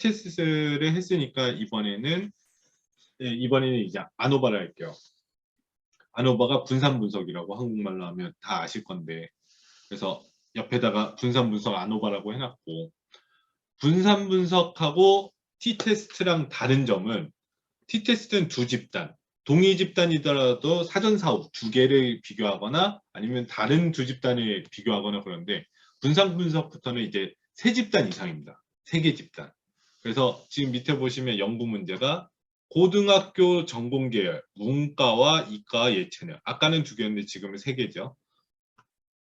T테스트를 했으니까 이번에는 이제 아노바를 할게요. 아노바가 분산 분석이라고 한국말로 하면 다 아실 건데, 그래서 옆에다가 분산 분석 아노바라고 해놨고, 분산 분석하고 T테스트랑 다른 점은 T테스트는 두 집단, 동일 집단이더라도 사전사후 두 개를 비교하거나 아니면 다른 두 집단을 비교하거나 그런데 분산 분석부터는 이제 세 집단 이상입니다. 세 개 집단. 그래서 지금 밑에 보시면 연구 문제가 고등학교 전공 계열, 문과와 이과와 예체능. 아까는 두 개였는데 지금은 세 개죠.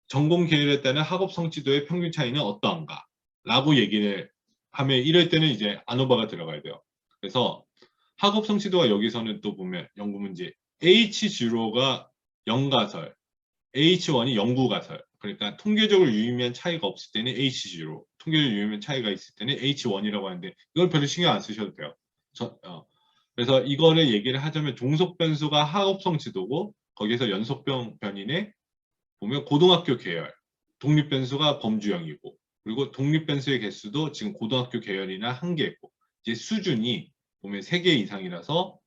전공 계열에 따른 학업 성취도의 평균 차이는 어떠한가? 라고 얘기를 하면 이럴 때는 이제 아노바가 들어가야 돼요. 그래서 학업 성취도가 여기서는 또 보면 연구 문제 H0가 영가설, H1이 연구가설. 그러니까 통계적으로 유의미한 차이가 없을 때는 H0, 통계적으로 유의미한 차이가 있을 때는 H1이라고 하는데 이걸 별로 신경 안 쓰셔도 돼요. 그래서 이거를 얘기를 하자면 종속 변수가 학업 성취도고 거기서 연속 변인에 보면 고등학교 계열, 독립 변수가 범주형이고 그리고 독립 변수의 개수도 지금 고등학교 계열이나 한 개고 이제 수준이 보면 3개 이상이라서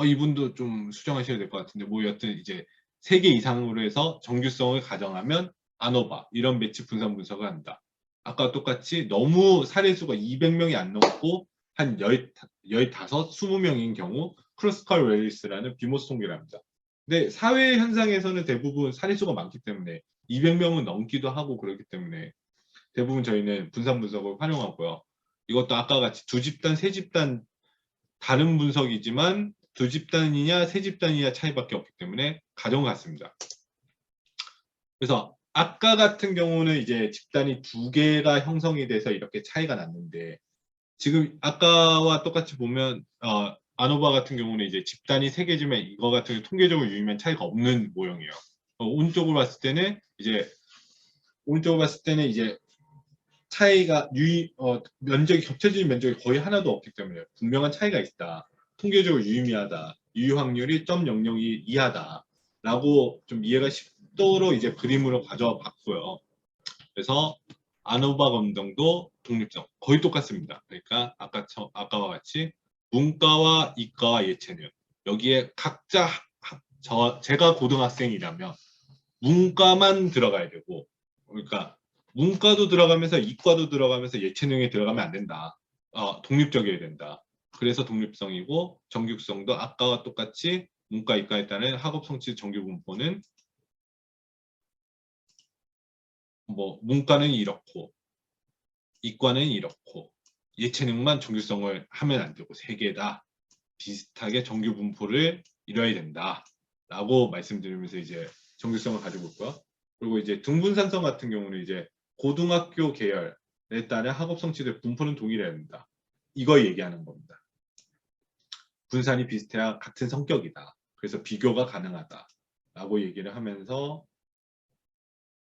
이분도 좀 수정하셔야 될 것 같은데 뭐 여튼 이제 3개 이상으로 해서 정규성을 가정하면 아노바 이런 매치 분산 분석을 한다. 아까 똑같이 너무 사례수가 200명이 안 넘고 한 15, 20명인 경우 크로스컬 웰리스라는 비모스 통계를 합니다. 근데 사회 현상에서는 대부분 사례수가 많기 때문에 200명은 넘기도 하고 그렇기 때문에 대부분 저희는 분산 분석을 활용하고요. 이것도 아까 같이 두 집단, 세 집단 다른 분석이지만 두 집단이냐 세 집단이냐 차이밖에 없기 때문에 가정 같습니다. 그래서 아까 같은 경우는 이제 집단이 두 개가 형성이 돼서 이렇게 차이가 났는데 지금 아까와 똑같이 보면 아노바 같은 경우는 이제 집단이 세 개지만 이거 같은 경우 통계적으로 유의미한 차이가 없는 모형이에요. 오른쪽으로 봤을 때는 이제 차이가 면적이 겹쳐지는 면적이 거의 하나도 없기 때문에 분명한 차이가 있다. 통계적으로 유의미하다. 유의 확률이 0.002 이하다라고 좀 이해가 쉽도록 이제 그림으로 가져와 봤고요. 그래서 아노바 검정도 독립성 거의 똑같습니다. 그러니까 아까와 같이 문과와 이과와 예체능 여기에 각자 제가 고등학생이라면 문과만 들어가야 되고 그러니까 문과도 들어가면서 이과도 들어가면서 예체능에 들어가면 안 된다. 독립적이어야 된다. 그래서 독립성이고 정규성도 아까와 똑같이 문과 이과에 따른 학업 성취 정규 분포는 뭐 문과는 이렇고 이과는 이렇고 예체능만 정규성을 하면 안 되고 세 개 다 비슷하게 정규 분포를 이뤄야 된다 라고 말씀드리면서 이제 정규성을 가지고 있고요. 그리고 이제 등분산성 같은 경우는 이제 고등학교 계열에 따른 학업 성취도의 분포는 동일해야 된다. 이거 얘기하는 겁니다. 분산이 비슷해야 같은 성격이다. 그래서 비교가 가능하다 라고 얘기를 하면서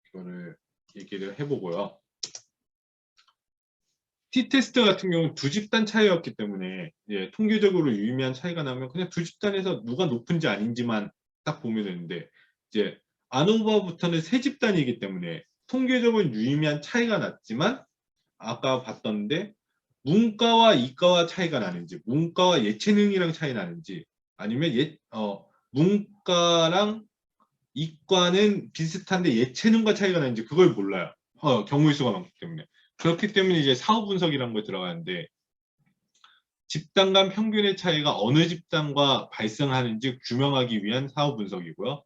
이거를 얘기를 해보고요. T테스트 같은 경우는 두 집단 차이였기 때문에 통계적으로 유의미한 차이가 나면 그냥 두 집단에서 누가 높은지 아닌지만 딱 보면 되는데 이제 아노바부터는 세 집단이기 때문에 통계적으로 유의미한 차이가 났지만 아까 봤던데 문과와 이과와 차이가 나는지 문과와 예체능이랑 차이 나는지 아니면 문과랑 이과는 비슷한데 예체능과 차이가 나는지 그걸 몰라요. 경우의 수가 많기 때문에. 그렇기 때문에 이제 사후 분석이라는 걸 들어가는데 집단 간 평균의 차이가 어느 집단과 발생하는지 규명하기 위한 사후 분석이고요.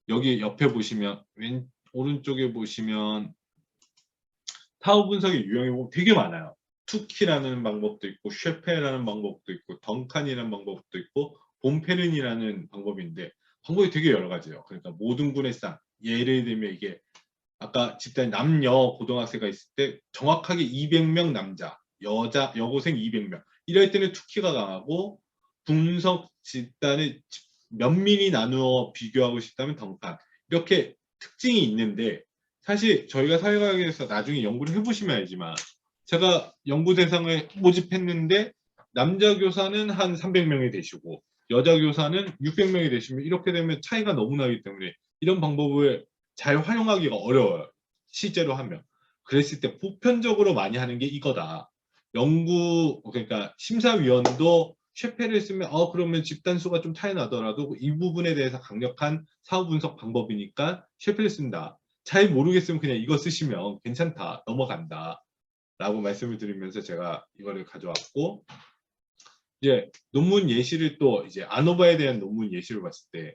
여기 옆에 보시면 오른쪽에 보시면 사후 분석의 유형이 보면 되게 많아요. 투키라는 방법도 있고 쉐페라는 방법도 있고 덩칸이라는 방법도 있고 봄페른이라는 방법인데 방법이 되게 여러 가지예요. 그러니까 모든 군의 쌍 예를 들면 이게 아까 집단 남녀 고등학생가 있을 때 정확하게 200명 남자, 여고생 200명 이럴 때는 투키가 강하고 분석 집단을 면밀히 나누어 비교하고 싶다면 덩칸 이렇게 특징이 있는데 사실 저희가 사회과학에서 나중에 연구를 해보시면 알지만 제가 연구 대상을 모집했는데 남자 교사는 한 300명이 되시고 여자 교사는 600명이 되시면 이렇게 되면 차이가 너무 나기 때문에 이런 방법을 잘 활용하기가 어려워요. 실제로 하면. 그랬을 때 보편적으로 많이 하는 게 이거다. 그러니까 심사위원도 쉐페를 쓰면 그러면 집단 수가 좀 차이 나더라도 이 부분에 대해서 강력한 사후 분석 방법이니까 쉐페를 쓴다. 잘 모르겠으면 그냥 이거 쓰시면 괜찮다. 넘어간다. 라고 말씀을 드리면서 제가 이거를 가져왔고, 이제 논문 예시를 또 이제 아노바에 대한 논문 예시를 봤을 때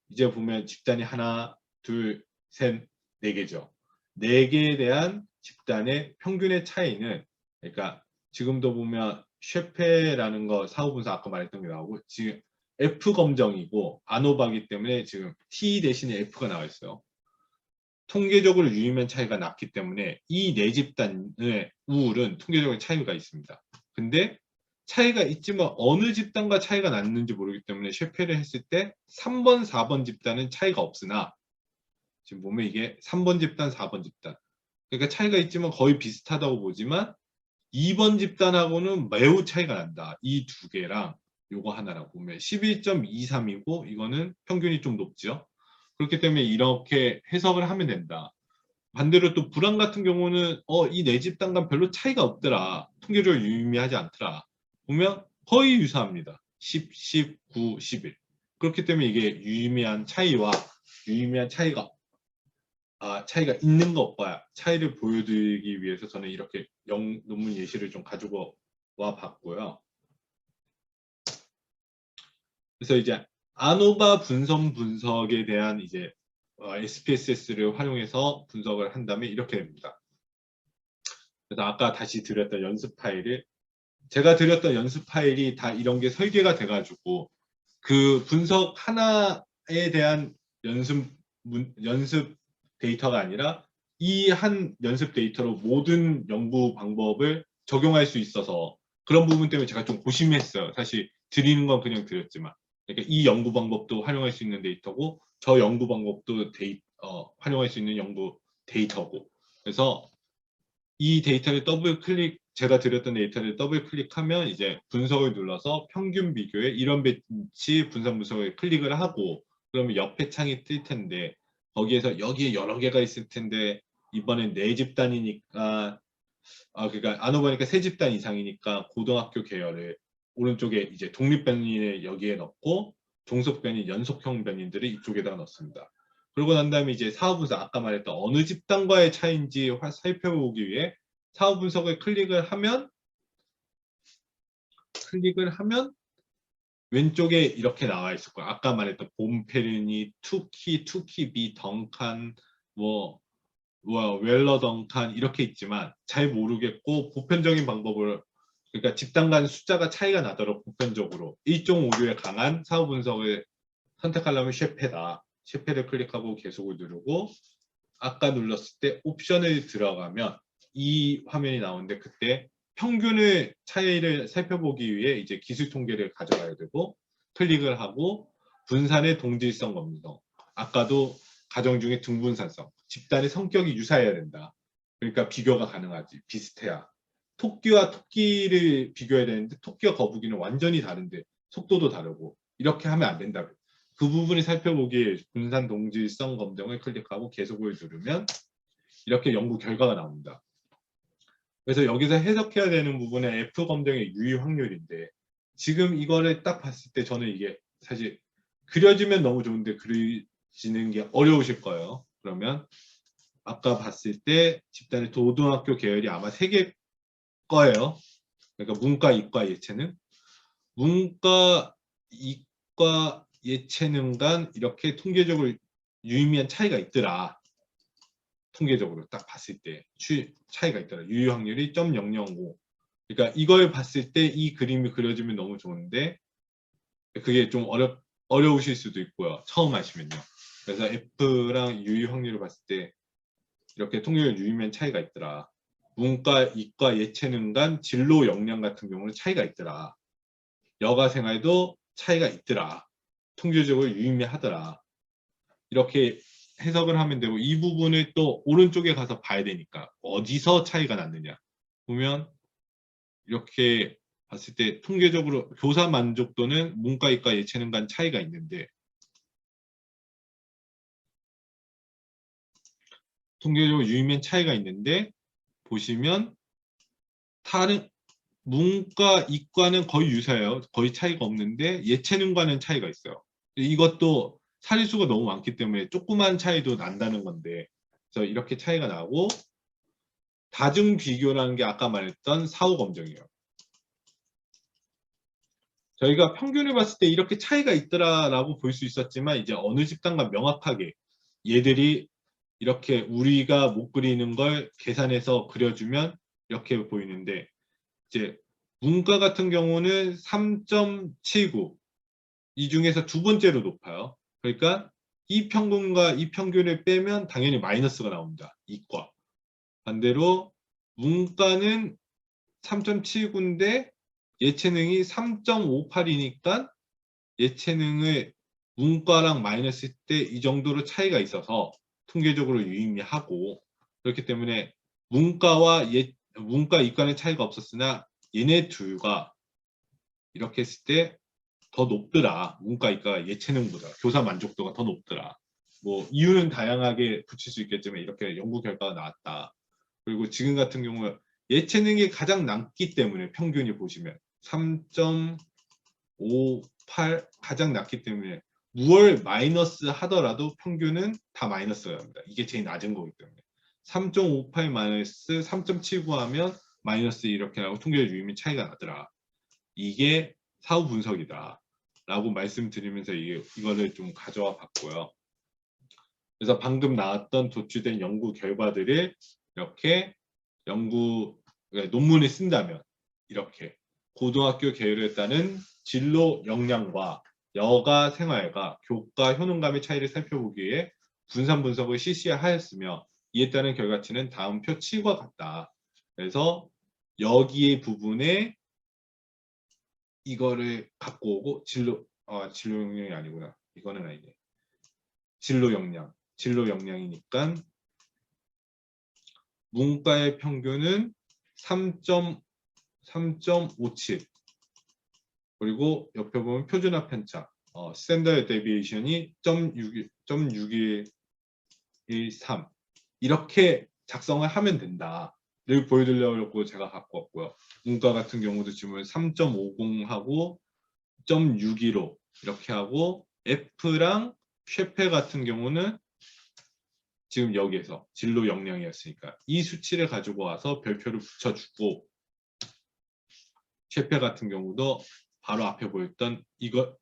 이제 보면 집단이 하나, 둘, 셋, 네 개죠. 네 개에 대한 집단의 평균의 차이는, 그러니까 지금도 보면 쉐페라는 거 사후 분석 아까 말했던 게 나오고, 지금 F 검정이고 아노바기 때문에 지금 T 대신에 F가 나와 있어요. 통계적으로 유의면 차이가 났기 때문에 이 네 집단의 우울은 통계적으로 차이가 있습니다. 근데 차이가 있지만 어느 집단과 차이가 났는지 모르기 때문에 쉐페를 했을 때 3번, 4번 집단은 차이가 없으나, 지금 보면 이게 3번 집단, 4번 집단. 그러니까 차이가 있지만 거의 비슷하다고 보지만 2번 집단하고는 매우 차이가 난다. 이 두 개랑 요거 하나라고 보면 11.23이고 이거는 평균이 좀 높죠. 그렇기 때문에 이렇게 해석을 하면 된다. 반대로 또 불안 같은 경우는 이 네 집단간 별로 차이가 없더라. 통계적으로 유의미하지 않더라. 보면 거의 유사합니다. 10, 9, 11. 그렇기 때문에 이게 유의미한 차이와 유의미한 차이가 있는 것과 차이를 보여드리기 위해서 저는 이렇게 논문 예시를 좀 가지고 와 봤고요. 그래서 이제 아노바 분석에 대한 이제 SPSS를 활용해서 분석을 한다면 이렇게 됩니다. 그래서 아까 다시 드렸던 연습 파일을, 제가 드렸던 연습 파일이 다 이런 게 설계가 돼가지고 그 분석 하나에 대한 연습 데이터가 아니라 이 한 연습 데이터로 모든 연구 방법을 적용할 수 있어서 그런 부분 때문에 제가 좀 고심했어요. 사실 드리는 건 그냥 드렸지만, 그러니까 이 연구 방법도 활용할 수 있는 데이터고 저 연구 방법도 활용할 수 있는 연구 데이터고, 그래서 이 데이터를 제가 드렸던 데이터를 더블 클릭하면 이제 분석을 눌러서 평균 비교에 이런 배치 분산 분석을 클릭을 하고, 그러면 옆에 창이 뜰 텐데 거기에서 여기에 여러 개가 있을 텐데 이번엔 네 집단이니까 그러니까 아노바니까 세 집단 이상이니까 고등학교 계열을 오른쪽에 이제 독립변인을 여기에 넣고 종속변인 연속형 변인들을 이쪽에다 넣습니다. 그러고 난 다음에 이제 사후 분석, 아까 말했던 어느 집단과의 차이인지 살펴보기 위해 사후 분석을 클릭을 하면 왼쪽에 이렇게 나와 있을 거예요. 아까 말했던 봄페르니, 투키, 덩칸, 웰러 덩칸 이렇게 있지만 잘 모르겠고 보편적인 방법을, 그러니까 집단 간 숫자가 차이가 나도록 보편적으로 1.5류에 강한 사후 분석을 선택하려면 쉐페다. 쉐페를 클릭하고 계속을 누르고 아까 눌렀을 때 옵션을 들어가면 이 화면이 나오는데, 그때 평균의 차이를 살펴보기 위해 이제 기술 통계를 가져가야 되고 클릭을 하고 분산의 동질성 검정. 아까도 가정 중에 등분산성. 집단의 성격이 유사해야 된다. 그러니까 비교가 가능하지. 비슷해야. 토끼와 토끼를 비교해야 되는데 토끼와 거북이는 완전히 다른데 속도도 다르고 이렇게 하면 안 된다. 그 부분을 살펴보기에 분산 동질성 검정을 클릭하고 계속을 누르면 이렇게 연구 결과가 나옵니다. 그래서 여기서 해석해야 되는 부분은 F 검정의 유의 확률인데, 지금 이거를 딱 봤을 때 저는 이게 사실 그려지면 너무 좋은데 그려지는 게 어려우실 거예요. 그러면 아까 봤을 때 집단의 고등학교 계열이 아마 3개 거예요. 그러니까 문과, 이과, 예체능. 문과, 이과, 예체능 간 이렇게 통계적으로 유의미한 차이가 있더라. 통계적으로 딱 봤을 때 차이가 있더라. 유효 확률이 0.005. 그러니까 이걸 봤을 때 이 그림이 그려지면 너무 좋은데 그게 좀 어려우실 수도 있고요. 처음 하시면요. 그래서 F랑 유효 확률을 봤을 때 이렇게 통계적 유의미한 차이가 있더라. 문과, 이과, 예체능 간 진로 역량 같은 경우는 차이가 있더라. 여가 생활도 차이가 있더라. 통계적으로 유의미하더라. 이렇게 해석을 하면 되고, 이 부분을 또 오른쪽에 가서 봐야 되니까 어디서 차이가 났느냐 보면 이렇게 봤을 때 통계적으로 교사 만족도는 문과, 이과, 예체능 간 차이가 있는데, 통계적으로 유의미한 차이가 있는데 보시면 다른 문과, 이과는 거의 유사해요. 거의 차이가 없는데 예체능과는 차이가 있어요. 이것도 사리수가 너무 많기 때문에 조그만 차이도 난다는 건데, 그래서 이렇게 차이가 나고, 다중 비교라는 게 아까 말했던 사후 검정이에요. 저희가 평균을 봤을 때 이렇게 차이가 있더라라고 볼 수 있었지만, 이제 어느 집단과 명확하게 얘들이 이렇게 우리가 못 그리는 걸 계산해서 그려주면 이렇게 보이는데, 이제 문과 같은 경우는 3.79, 이 중에서 두 번째로 높아요. 그러니까 이 평균과 이 평균을 빼면 당연히 마이너스가 나옵니다. 이과. 반대로 문과는 3.79인데 예체능이 3.58이니까 예체능을 문과랑 마이너스 때 이 정도로 차이가 있어서 통계적으로 유의미하고, 그렇기 때문에 문과 이과는 차이가 없었으나 얘네 둘과 이렇게 했을 때 더 높더라. 문과 이과 예체능보다 교사 만족도가 더 높더라. 뭐 이유는 다양하게 붙일 수 있겠지만 이렇게 연구 결과가 나왔다. 그리고 지금 같은 경우 예체능이 가장 낮기 때문에 평균이 보시면 3.58 가장 낮기 때문에 무얼 마이너스 하더라도 평균은 다 마이너스가 납니다. 이게 제일 낮은 거기 때문에 3.58 마이너스 3.79 하면 마이너스 이렇게 나고 통계적 유의미 차이가 나더라. 이게 사후 분석이다 라고 말씀드리면서 이거를 좀 가져와 봤고요. 그래서 방금 나왔던 도출된 연구 결과들을 이렇게 논문에 쓴다면 이렇게 고등학교 계열에 따른 진로 역량과 여가 생활과 교과 효능감의 차이를 살펴보기 위해 분산 분석을 실시하였으며, 이에 따른 결과치는 다음 표 7과 같다. 그래서 여기의 부분에 이거를 갖고 오고 진로 역량이 아니구나. 이거는 아니네. 진로 역량이니까 문과의 평균은 3.57, 그리고 옆에 보면 표준화 편차 스탠더드 데비에이션이 0.6113 이렇게 작성을 하면 된다를 보여드리려고 제가 갖고 왔고요. 문과 같은 경우도 지금 3.50하고 0.615 이렇게 하고, F랑 쉐페 같은 경우는 지금 여기에서 진로 역량이었으니까 이 수치를 가지고 와서 별표를 붙여주고, 쉐페 같은 경우도 바로 앞에 보였던 이거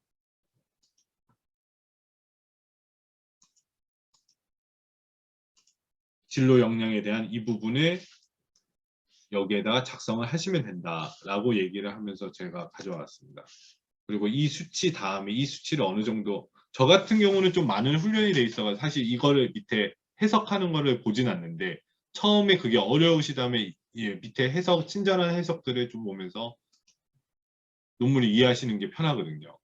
진로 역량에 대한 이 부분을 여기에다가 작성을 하시면 된다라고 얘기를 하면서 제가 가져왔습니다. 그리고 이 수치 다음에 이 수치를 어느 정도, 저 같은 경우는 좀 많은 훈련이 돼 있어서 사실 이거를 밑에 해석하는 거를 보진 않는데, 처음에 그게 어려우시다면 밑에 해석, 친절한 해석들을 좀 보면서 논문을 이해하시는 게 편하거든요.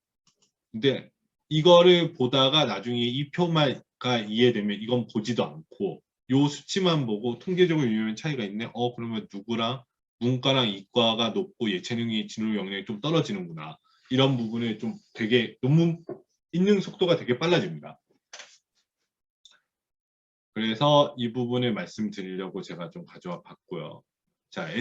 근데 이거를 보다가 나중에 이 표가 이해되면 이건 보지도 않고 요 수치만 보고 통계적으로 유의미한 차이가 있네. 그러면 누구랑 문과랑 이과가 높고 예체능이 진로 역량이 좀 떨어지는구나. 이런 부분을 좀 되게 논문 읽는 속도가 되게 빨라집니다. 그래서 이 부분을 말씀드리려고 제가 좀 가져와 봤고요. 자,